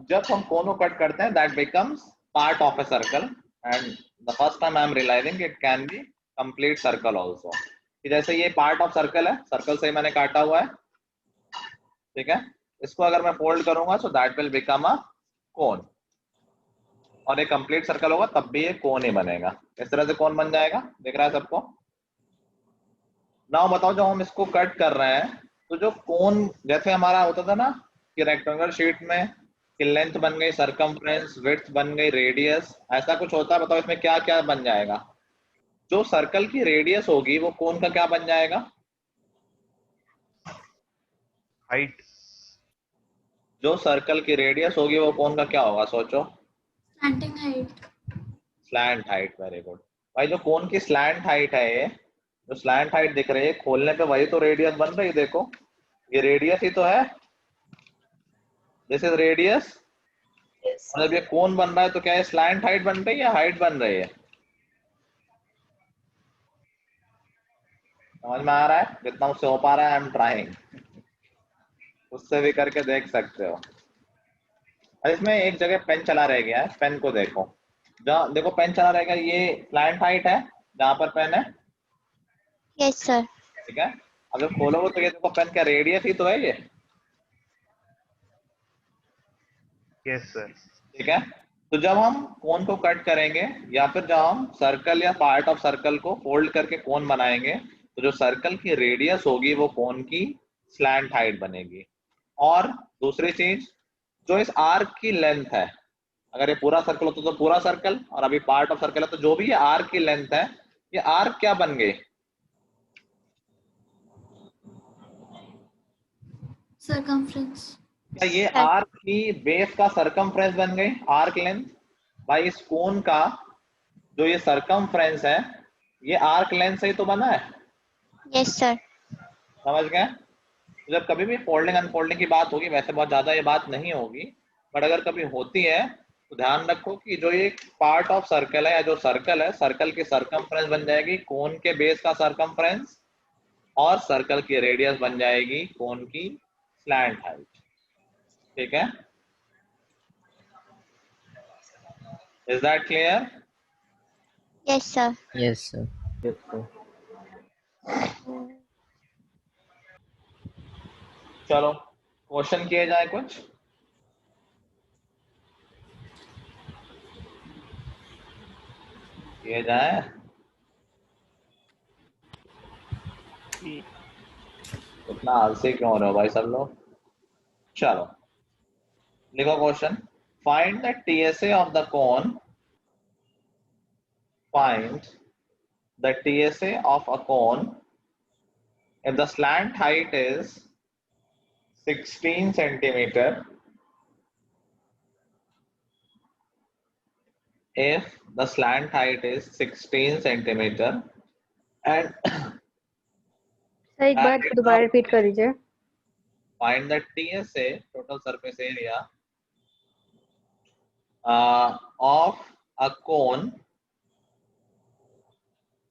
S1: जब हम कोन को कट करते हैं, that becomes part of a circle, and the first time I am realising it can be complete circle also. कि जैसे ये पार्ट ऑफ सर्कल है, सर्कल से ही मैंने काटा हुआ है, ठीक है? इसको अगर मैं फोल्ड करूंगा, so that will become a cone, और एक कंप्लीट सर्कल होगा तब भी ये कोन ही बनेगा। इस तरह से कोन बन जाएगा, दिख रहा है सबको? नाउ बताओ, जब हम इसको कट कर रहे हैं तो जो कोन जैसे हमारा होता था ना कि रेक्टेंगुलर शीट में कि लेंथ बन गई, सरकमफ्रेंस, विड्थ बन गई, रेडियस, ऐसा कुछ होता है। बताओ इसमें क्या क्या बन जाएगा? जो सर्कल की रेडियस होगी वो कोन का क्या बन जाएगा?
S2: हाइट।
S1: जो सर्कल की रेडियस होगी वो कोन का क्या होगा, सोचो?
S9: Slanting height.
S1: Slant height, very good भाई। जो कोन की स्लैंट हाइट है, ये जो स्लैंट हाइट दिख रही है खोलने पे, वही तो रेडियस बन रही है। देखो ये रेडियस ही तो है, दिस इज रेडियस। और जब ये कोन बन रहा है तो क्या ये स्लैंट हाइट बन रही है या हाइट बन रही है? समझ में आ रहा है? जितना मुझसे हो पा रहा है, आई एम ट्राइंग। उससे भी करके देख सकते हो। और इसमें एक जगह पेन चला रह गया है, पेन को देखो। जहाँ देखो पेन चला रह गया, ये स्लैंट हाइट है जहाँ पर पेन है,
S5: यस सर।
S1: ठीक है? अब जब खोलोगे तो ये देखो पेन क्या रेडियस ही तो है ये,
S2: यस सर।
S1: ठीक है? तो जब हम कोन को कट करेंगे या फिर जब हम सर्कल या पार्ट ऑफ सर्कल को फोल्ड करके कोन बनाएंगे, तो जो सर्कल की रेडियस होगी वो कोन की स्लैंट हाइट बनेगी। और दूसरी चीज, जो इस आर्क की लेंथ है, अगर ये पूरा सर्कल होता तो पूरा सर्कल, और अभी पार्ट ऑफ सर्कल है, तो जो भी ये आर्क की लेंथ है, ये आर्क क्या बन गई?
S9: सर्कमफ्रेंस।
S1: क्या ये आर्क की बेस का सरकमफ्रेंस बन गई, आर्क लेंथ? भाई इस कोन का जो ये सरकमफ्रेंस है, ये आर्क लेंथ से ही तो बना है।
S5: Yes sir.
S1: समझ गए? तो जब कभी भी फोल्डिंग अनफोल्डिंग की बात होगी, वैसे बहुत ज्यादा ये बात नहीं होगी, बट अगर कभी होती है तो ध्यान रखो कि जो ये पार्ट ऑफ सर्कल है या जो सर्कल है, सर्कल की सरकमफ्रेंस बन जाएगी कोन के बेस का सरकमफ्रेंस, और सर्कल की रेडियस बन जाएगी कोन की स्लैंट हाइट। ठीक है? Is that clear?
S5: Yes sir.
S3: Yes sir.
S2: Yes sir.
S1: चलो क्वेश्चन किए जाए कुछ। किए जाए। इतना आलसी क्यों हो रहे हो भाई सब लोग? चलो लिखो question. Find the TSA of the cone, find the TSA of a cone if the slant height is 16 centimeter, if the slant height is 16 centimeter and
S7: sir एक बार दोबारा रिपीट कर दीजिए।
S1: find the TSA, total surface area, of a cone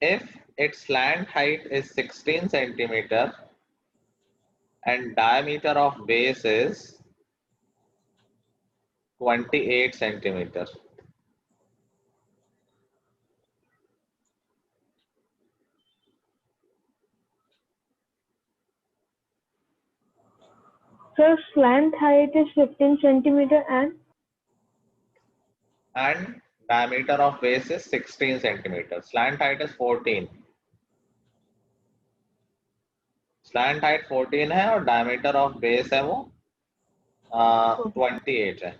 S1: if its slant height is 16 centimeter and diameter of base is 28 centimeter.
S7: Sir slant height is 15 centimeter
S1: and diameter of base is 16 centimeter. Slant height is 14. Slant height 14 है और diameter of base है वो 28 है।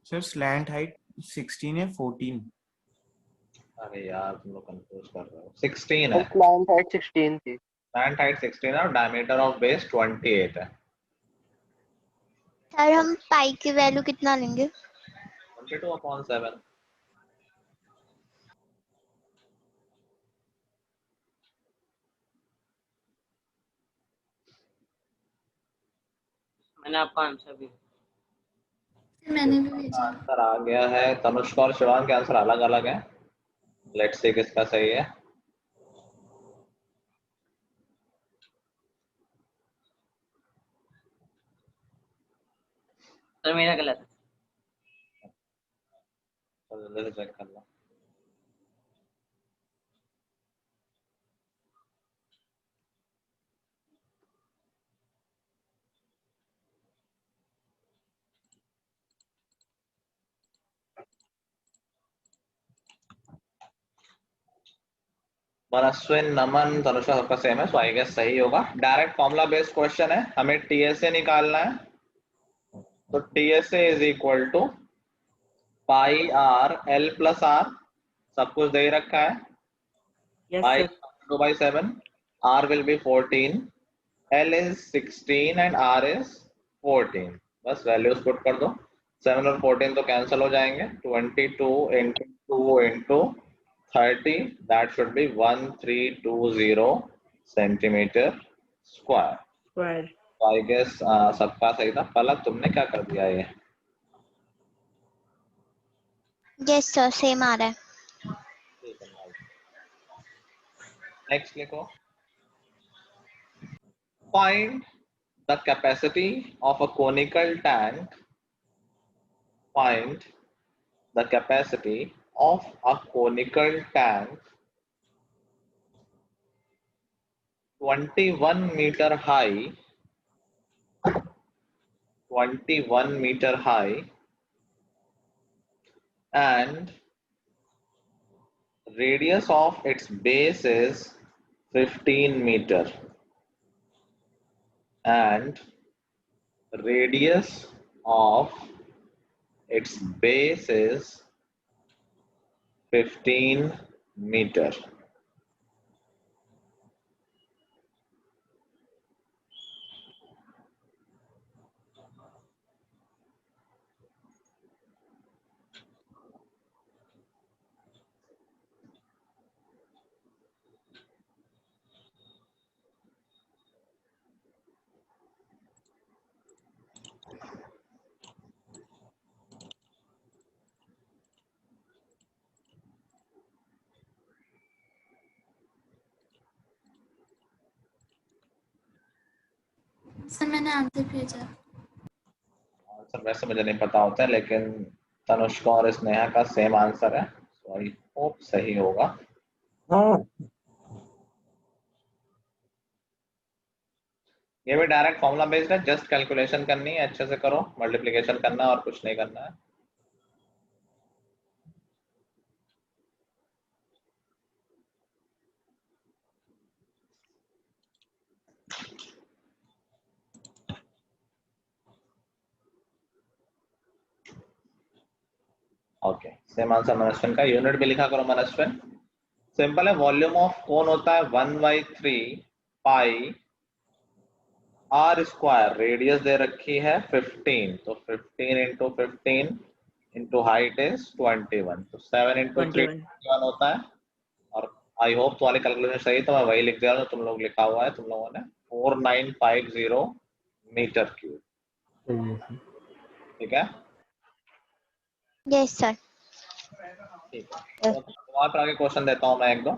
S10: Sir slant height 16 है 14?
S1: अरे यार तुम लोग कंफ्यूज कर रहे हो। 16 है,
S2: स्लैंट हाइट 16 थी।
S1: स्लैंट हाइट 16 है और डायमीटर ऑफ बेस 28 है।
S5: सर हम पाई की वैल्यू कितना लेंगे?
S1: 22/7।
S4: मैंने आपका आंसर भी।
S9: मैंने भी भेजा।
S1: आंसर आ गया है। तनुष्का और शिवांग के आंसर अलग अलग है। लेट्स सी किसका सही है।
S4: सर मेरा गलत है।
S1: जल्दी से चेक कर लो। मनस्विन, नमन, तनुषा सबका सेम है, सो आई गेस सही होगा। डायरेक्ट फॉर्मूला बेस्ड क्वेश्चन है, हमें टीएसए निकालना है। तो TSA is equal to pi R L plus R, सब कुछ दे ही रखा है।
S4: Yes,
S1: pi
S4: sir.
S1: 2/7, R will be 14, L is 16 and R is 14। बस वैल्यूज पुट कर दो, 7 और 14 तो कैंसिल हो जाएंगे। 22 into 2 into 30, that should be 1320 centimetre square.
S4: Square.
S1: तो आई गेस सबका सही था। पलक तुमने क्या कर दिया? ये
S5: यस सर सेम आ रहा है।
S1: नेक्स्ट लिखो, find the capacity of a conical tank, find the capacity of a conical tank 21 meter high, 21 meter high and radius of its base is 15 meter and radius of its base is 15 meter.
S9: Sir मैंने answer भेजा।
S1: Answer वैसे मुझे नहीं पता होता है, लेकिन तनुष्का और स्नेहा का सेम आंसर है, सो आई होप सही होगा। ये भी डायरेक्ट फॉर्मूला बेस्ड है, जस्ट कैलकुलेशन करनी है, अच्छे से करो, मल्टीप्लिकेशन करना है और कुछ नहीं करना है। ओके, सेम आंसर मनस्विन का। यूनिट भी लिखा करो मनस्विन। सिंपल है, वॉल्यूम ऑफ कोन होता है 1/3 पाई आर स्क्वायर, रेडियस दे रखी है 15, तो 15 into 15 into height is 21, तो 7 into 3 21 होता है। और आई होप तुम्हारी कैलकुलेशन सही, तो मैं वही लिख दिया तुम लोग लिखा हुआ है तुम लोगों ने, 4950 मीटर क्यूब। ठीक है,
S5: यस सर।
S1: ठीक है। तो तुम्हारे पर आगे क्वेश्चन देता हूं मैं एक दो।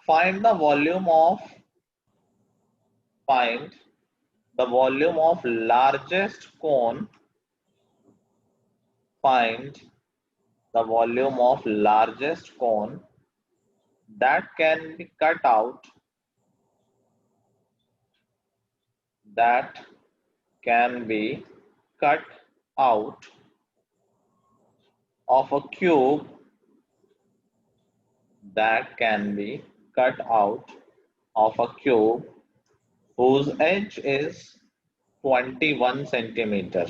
S1: Find the volume of, find the volume of largest cone, find the volume of largest cone that can be cut out, that can be cut out of a cube, that can be cut out of a cube whose edge is 21 centimeter,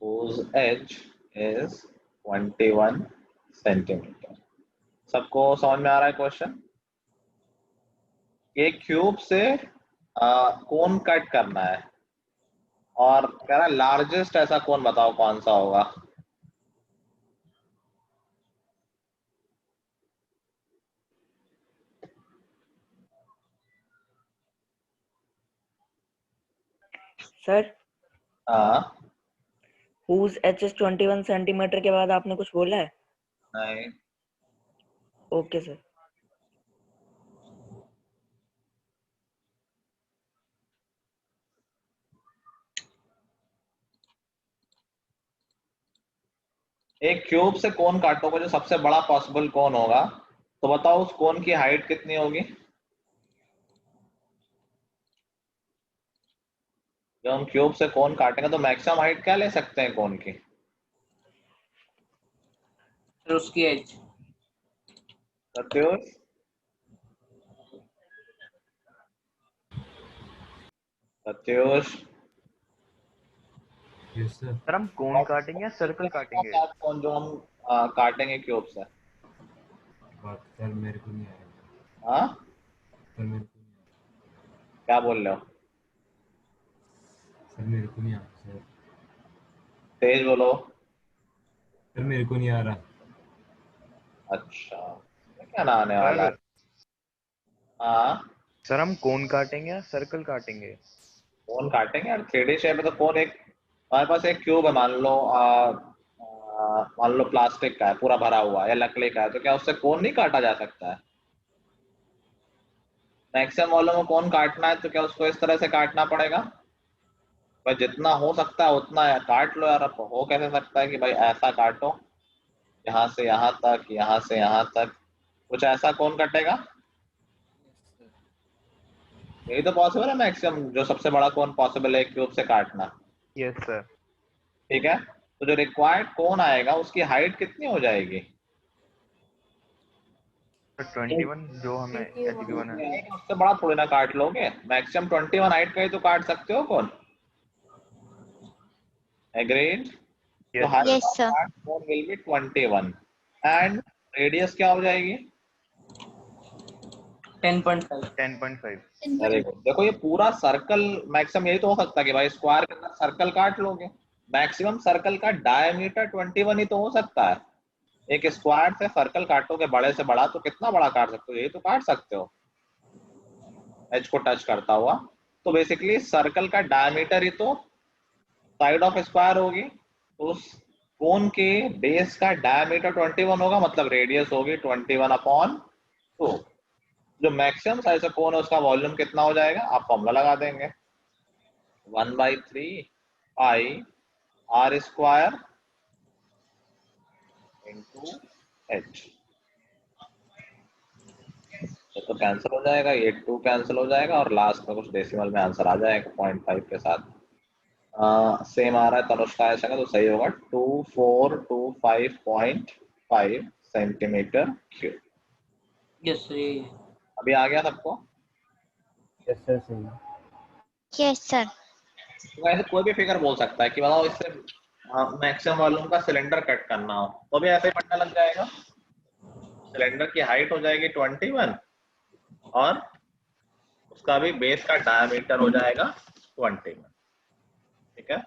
S1: whose edge is 21 centimeter। सबको समझ में आ रहा है question? ये cube से कोन cut करना है और कह रहा है लार्जेस्ट ऐसा कोन बताओ कौन सा होगा।
S4: सर
S1: हाँ,
S4: whose h is 21 सेंटीमीटर के बाद आपने कुछ बोला है?
S1: नहीं,
S4: ओके सर।
S1: एक क्यूब से कोन काटोगे जो सबसे बड़ा पॉसिबल कोन होगा, तो बताओ उस कोन की हाइट कितनी होगी? जब हम क्यूब से कोन काटेंगे तो मैक्सिमम हाइट क्या ले सकते हैं कोन की?
S4: सर उसकी एज
S1: सत्युष सत्युष
S2: सर हम कोन काटेंगे या सर्कल काटेंगे?
S1: कौन जो हम काटेंगे क्यूब से?
S3: सर मेरे को नहीं आ रहा।
S1: हाँ
S3: सर मेरे को नहीं आ रहा।
S1: क्या बोल रहे हो?
S3: सर मेरे को नहीं आ रहा सर।
S1: तेज बोलो।
S3: सर मेरे को नहीं आ रहा।
S1: अच्छा क्या ना आने वाला है? हाँ
S2: सर हम कोन काटेंगे या सर्कल काटेंगे?
S1: कोन काटेंगे यार, 3D शेप में तो कोन एक, हमारे पास एक क्यूब है मान लो प्लास्टिक का है पूरा भरा हुआ है या लकड़ी का है, तो क्या उससे कोन नहीं काटा जा सकता है? मैक्सिमम वॉल्यूम में कोन काटना है तो क्या उसको इस तरह से काटना पड़ेगा? भाई जितना हो सकता है उतना है काट लो यार। अब हो कैसे सकता है कि भाई ऐसा काटो, यहाँ से यहाँ तक, यहाँ से यहाँ तक, कुछ ऐसा कौन कटेगा? यही तो पॉसिबल है मैक्सिमम, जो सबसे बड़ा कौन पॉसिबल है क्यूब से काटना।
S2: Yes sir.
S1: ठीक है, तो जो रिक्वायर्ड कौन आएगा उसकी हाइट कितनी हो जाएगी?
S2: 21 जो हमें गिवन है।
S1: उससे बड़ा थोड़ी ना काट लोगे, मैक्सिमम 21 हाइट का ही तो काट सकते हो कौन। एग्रीड? तो हाइट
S5: Yes, sir.
S1: ऑफ कौन विल बी 21 एंड रेडियस क्या हो जाएगी?
S2: 10.5।
S1: Very good. देखो ये पूरा सर्कल, मैक्सिमम यही तो हो सकता है कि भाई स्क्वायर के अंदर सर्कल काट लोगे। मैक्सिमम सर्कल का डायमीटर 21 ही तो हो सकता है। एक स्क्वायर से सर्कल काटोगे बड़े से बड़ा तो कितना बड़ा काट सकते हो? यही तो काट सकते हो एज को टच करता हुआ। तो बेसिकली सर्कल का डायमीटर ही तो साइड ऑफ स्क्वायर होगी, तो उस कोन के बेस का डायमीटर 21 होगा, मतलब रेडियस होगी 21/2। जो मैक्सिमम साइज का कोन है उसका वॉल्यूम कितना हो जाएगा? आप फॉर्मूला लगा देंगे 1/3 पाई r स्क्वायर इंटू h। तो कैंसिल हो जाएगा, ये 2 कैंसिल हो जाएगा और लास्ट में कुछ डेसिमल में आंसर आ जाएगा 0.5 के साथ। सेम आ रहा है तनुष्का ऐसा का, तो सही होगा 2425.5 सेंटीमीटर क्यूब।
S11: Yes sir.
S1: अभी आ गया सबको?
S3: यस सर सही।
S5: Yes, sir.
S1: वैसे कोई भी फिगर बोल सकता है कि बताओ इससे मैक्सिमम वॉल्यूम का सिलेंडर कट करना हो तो भी ऐसे ही पढ़ना लग जाएगा। सिलेंडर की हाइट हो जाएगी 21 और उसका भी बेस का डायमीटर हो जाएगा 21। ठीक है,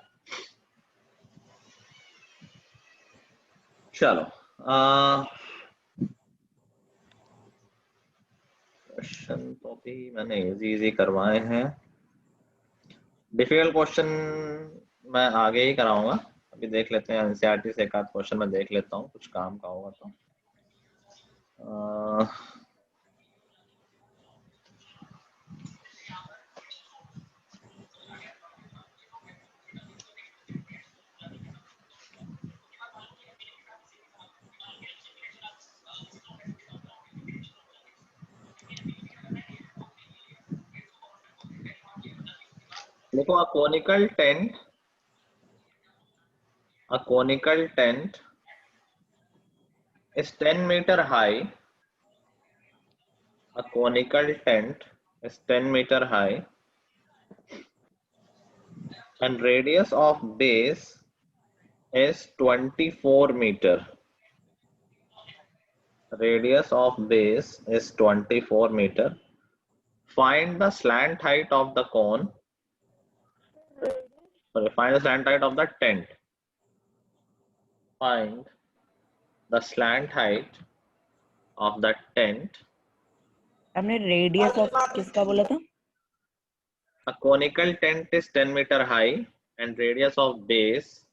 S1: चलो क्वेश्चन तो भी मैंने इजी करवाए हैं, डिफिकल्ट क्वेश्चन मैं आगे ही कराऊंगा। अभी देख लेते हैं एनसीईआरटी से एक आध क्वेश्चन मैं देख लेता हूँ, कुछ काम का होगा तो। देखो a conical tent is 10 meter high. A conical tent is 10 meter high and radius of base is 24 meter. Radius of base is 24 meter. Find the slant height of the cone. Sorry, find the slant height of the tent. Find the slant height of the tent.
S4: आपने radius of किसका बोला था?
S1: A conical tent is 10 meter high and radius of base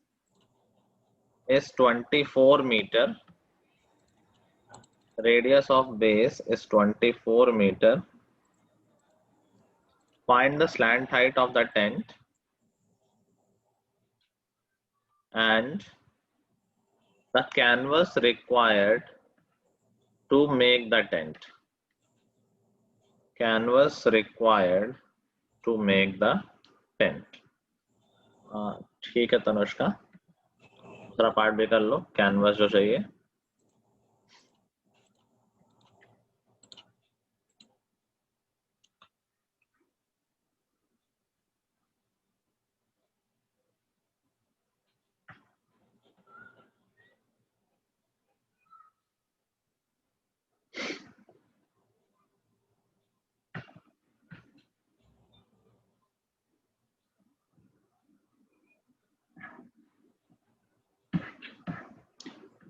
S1: is 24 meter. Radius of base is 24 meter. Find the slant height of the tent and the canvas required to make the tent. Canvas required to make the tent. ठीक है तनुष्का, दूसरा part भी कर लो, canvas जो चाहिए।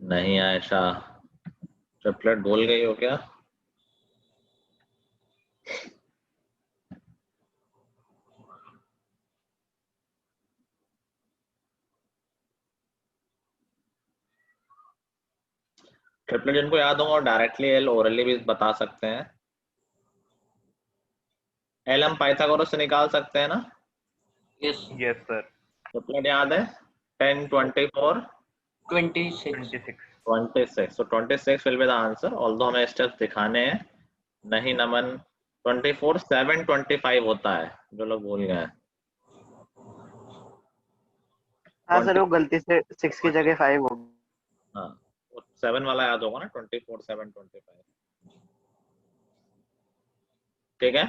S1: नहीं Ayesha, triplet भूल गई हो क्या? ट्रिपलेट जिनको याद होगा डायरेक्टली एल ओरली भी बता सकते हैं। एल हम पाइथागोरस से निकाल सकते हैं ना?
S11: Yes
S2: yes sir.
S1: ट्रिपलेट याद है? 10 24
S11: 26
S1: 26, so 26 will be the answer, although हमें स्टेप्स दिखाने हैं। नहीं नमन, 24 7 25 होता है, जो लोग भूल गए हैं।
S12: हाँ सर, वो गलती से 6 की जगह 5 हो गया।
S1: हाँ, 7 वाला याद होगा ना, 24 7 25। ठीक है।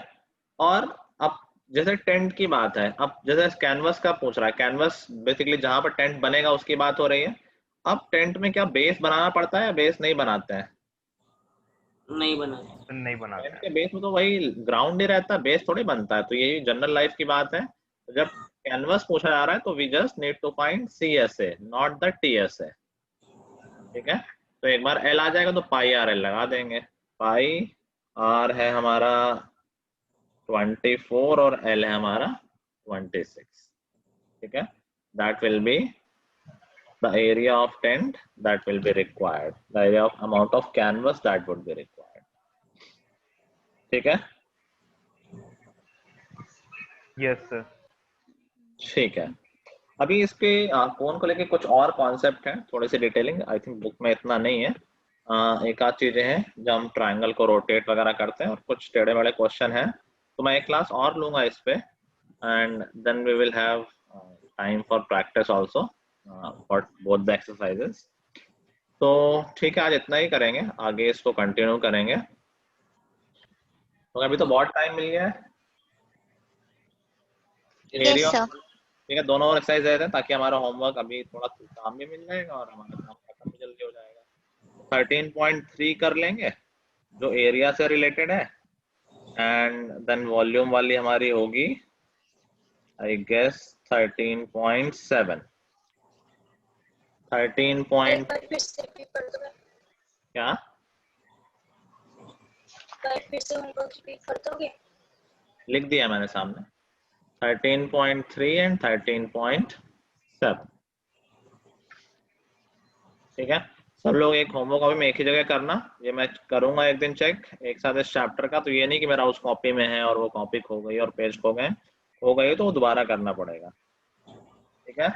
S1: और अब जैसे टेंट की बात है, अब जैसे कैनवस का पूछ रहा है, कैनवस बेसिकली जहां पर टेंट बनेगा उसकी बात हो रही है। अब टेंट में क्या बेस बनाना पड़ता है या बेस नहीं बनाते हैं?
S11: नहीं बनाते।
S2: नहीं बनाते
S1: टेंट के बेस में तो वही ग्राउंड ही रहता है, बेस थोड़ी बनता है। तो यही जनरल लाइफ की बात है। जब कैनवस पूछा जा रहा है तो we just need to find CSA, not the TSA। ठीक है। तो एक बार L आ जाएगा तो पाई आर एल लगा देंगे। पाई आर है हमारा 24 और L है हमारा 26। ठीक है। That will be the area of tent that will be required, the area of amount of canvas that would be required. ठीक है।
S2: Yes sir.
S1: ठीक है। अभी इसके कोन को लेके कुछ और कॉन्सेप्ट हैं, थोड़ी सी डिटेलिंग आई थिंक बुक में इतना नहीं है। एक आध चीजें हैं जब हम ट्रायंगल को रोटेट वगैरह करते हैं, और कुछ टेढ़े बड़े क्वेश्चन हैं। तो मैं एक क्लास और लूंगा इस पे, and then we will have time for practice also for both the exercises. तो ठीक है, आज इतना ही करेंगे, आगे इसको कंटिन्यू करेंगे। तो अभी तो बहुत टाइम मिल गया है।
S5: Yes, sir.
S1: ठीक है, दोनों और एक्सरसाइज दे देते हैं ताकि हमारा होमवर्क अभी थोड़ा काम भी मिल जाएगा और हमारा काम खत्म भी जल्दी हो जाएगा। 13.3 कर लेंगे जो एरिया से रिलेटेड है, एंड देन वॉल्यूम वाली हमारी होगी आई गेस 13.7। 13 पॉइंट क्या लिख दिया मैंने सामने, 13.3 एंड 13.7। ठीक है। सब लोग एक होमवर्क कॉपी में एक ही जगह करना, ये मैं करूंगा एक दिन चेक एक साथ इस चैप्टर का। तो ये नहीं कि मेरा उस कॉपी में है और वो कॉपी खो गई और पेज खो गए, हो गई तो वो दोबारा करना पड़ेगा। ठीक है।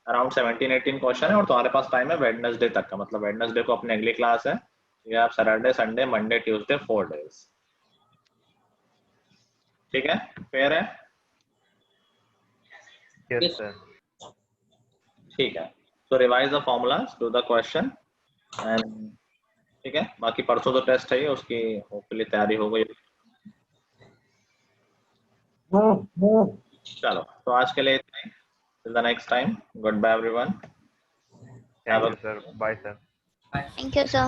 S1: अराउंड 17-18 क्वेश्चन है और तुम्हारे पास टाइम है वेडनेसडे तक का, मतलब वेडनेसडे को अपनी अगली क्लास है। ये आप Saturday Sunday Monday Tuesday 4 days. ठीक है, फेयर है?
S2: Yes sir.
S1: ठीक है। तो revise the formulas, do the question and ठीक है। बाकी परसों तो टेस्ट है, उसकी होपफुली तैयारी हो गई। चलो, तो आज के लिए इतना ही। Till the next time, goodbye everyone.
S2: Thank you sir. Bye sir.
S5: Thank you, sir.